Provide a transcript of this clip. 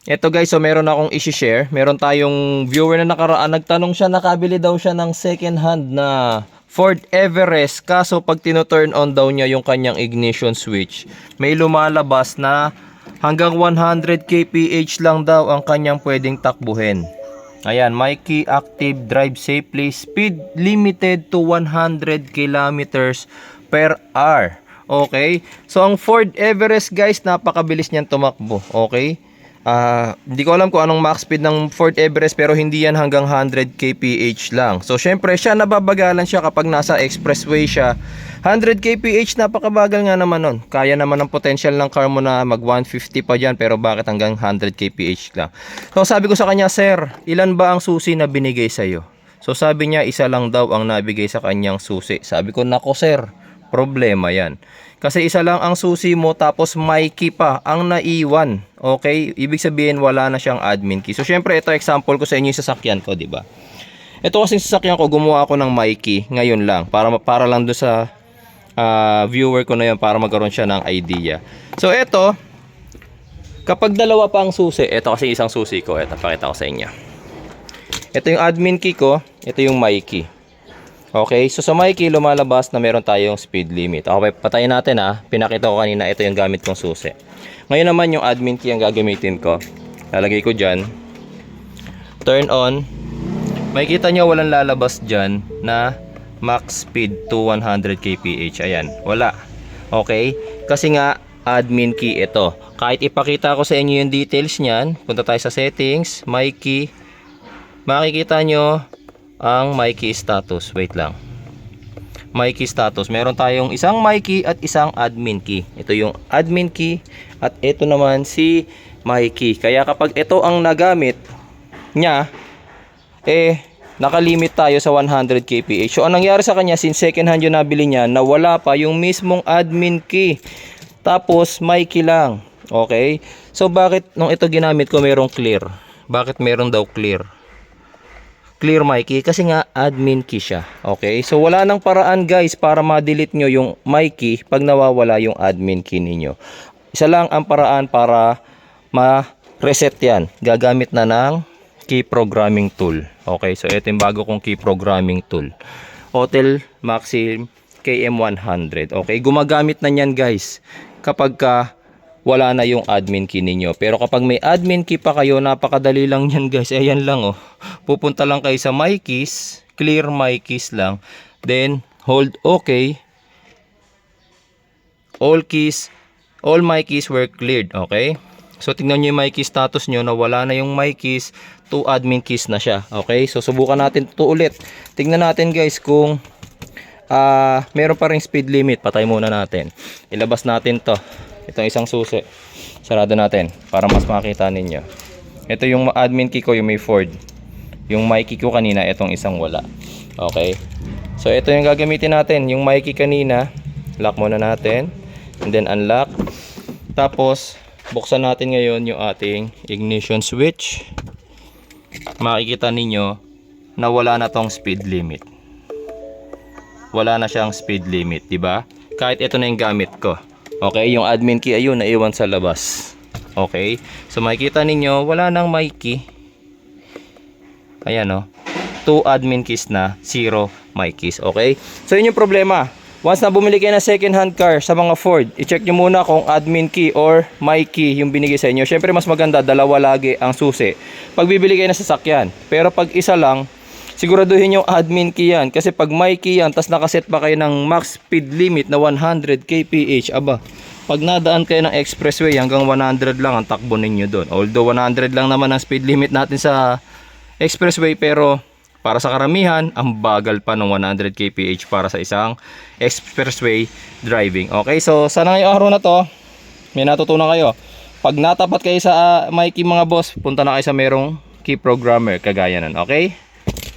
Eto guys, so meron akong i-share. Meron tayong viewer na nakaraan. Nagtanong siya, nakabili daw siya ng second hand na Ford Everest. Kaso pag tino-turn on daw niya yung kanyang ignition switch, may lumalabas na hanggang 100 kph lang daw ang kanyang pwedeng takbuhin. Ayan, Mikey Active Drive Safely. Speed limited to 100 kilometers per hour. Okay? So ang Ford Everest guys, napakabilis niyan tumakbo. Okay? Hindi ko alam kung anong max speed ng Ford Everest, pero hindi yan hanggang 100 kph lang. So syempre siya, nababagalan siya kapag nasa expressway siya. 100 kph, napakabagal nga naman nun. Kaya naman ang potential ng car mo na mag 150 pa dyan, pero bakit hanggang 100 kph lang? So sabi ko sa kanya, sir, ilan ba ang susi na binigay sa'yo? So sabi niya, isa lang daw ang nabigay sa kanyang susi. Sabi ko, nako sir, problema yan. Kasi isa lang ang susi mo, tapos Mikey pa ang naiwan. Okay? Ibig sabihin wala na siyang admin key. So syempre ito example ko sa inyo yung sasakyan ko, di ba? Ito kasing sasakyan ko, gumawa ako ng Mikey ngayon lang para lang do sa viewer ko na yun, para magkaroon siya ng idea. So ito, kapag dalawa pa ang susi, ito kasi isang susi ko, ito pakita ko sa inyo. Ito yung admin key ko, ito yung Mikey. Okay, so sa Mikey lumalabas na meron tayong speed limit. Okay, patayin natin ha. Pinakita ko kanina, ito yung gamit kong susi. Ngayon naman yung admin key ang gagamitin ko. Lalagay ko dyan. Turn on. Makikita nyo walang lalabas dyan na max speed to 100 kph. Ayan, wala. Okay, kasi nga admin key ito. Kahit ipakita ko sa inyo yung details nyan, punta tayo sa settings, Mikey. Makikita nyo ang Mikey status. Wait lang. Mikey status. Meron tayong isang Mikey at isang admin key. Ito yung admin key at ito naman si Mikey. Kaya kapag ito ang nagamit niya, nakalimit tayo sa 100 kph. So anong nangyari sa kanya, since second hand yung nabili niya, nawala pa yung mismong admin key. Tapos Mikey lang. Okay? So bakit nung ito ginamit ko merong clear? Bakit meron daw clear? Clear Mikey, kasi nga admin key siya. Okay, so wala nang paraan guys para ma-delete nyo yung Mikey pag nawawala yung admin key ninyo. Isa lang ang paraan para ma-reset yan. Gagamit na ng key programming tool. Okay, so ito yung bago kong key programming tool, Hotel Maxim KM100. Okay, gumagamit na yan guys kapag wala na yung admin key ninyo. Pero kapag may admin key pa kayo, napakadali lang yan guys. Ayan lang oh. Pupunta lang kayo sa My Keys, clear My Keys lang. Then hold OK. All my keys were cleared. Okay? So tingnan nyo yung My Keys status nyo na wala na yung My Keys, 2 admin keys na siya. Okay? So subukan natin ito ulit. Tingnan natin guys kung meron pa ring speed limit. Patay muna natin. Ilabas natin to. Itong isang susi. Sarado natin para mas makita ninyo. Ito yung admin key ko, yung may Ford. Yung Mikey ko kanina, itong isang wala. Okay. So ito yung gagamitin natin. Yung Mikey kanina, lock muna natin. And then unlock. Tapos, buksan natin ngayon yung ating ignition switch. Makikita ninyo na wala na tong speed limit. Wala na siyang speed limit, diba? Kahit ito na yung gamit ko. Okay, yung admin key ayun, naiwan sa labas. Okay, so makikita ninyo, wala nang Mikey. Ayan o, 2 admin keys na, 0 Mikeys. Okay, so yun yung problema. Once na bumili kayo ng second hand car sa mga Ford, i-check nyo muna kung admin key or Mikey yung binigay sa inyo. Syempre mas maganda, dalawa lagi ang susi pag bibili kayo ng sasakyan. Pero pag isa lang, siguraduhin yung admin key yan. Kasi pag Mikey yan, tas nakaset pa kayo ng max speed limit na 100 kph, aba, pag nadaan kayo ng expressway, hanggang 100 lang ang takbo ninyo doon. Although 100 lang naman ang speed limit natin sa expressway, pero para sa karamihan, ang bagal pa ng 100 kph para sa isang expressway driving. Okay, so sana ngayong araw na to, may natutunan kayo. Pag natapat kayo sa Mikey mga boss, punta na kayo sa merong key programmer kagaya nun. Okay?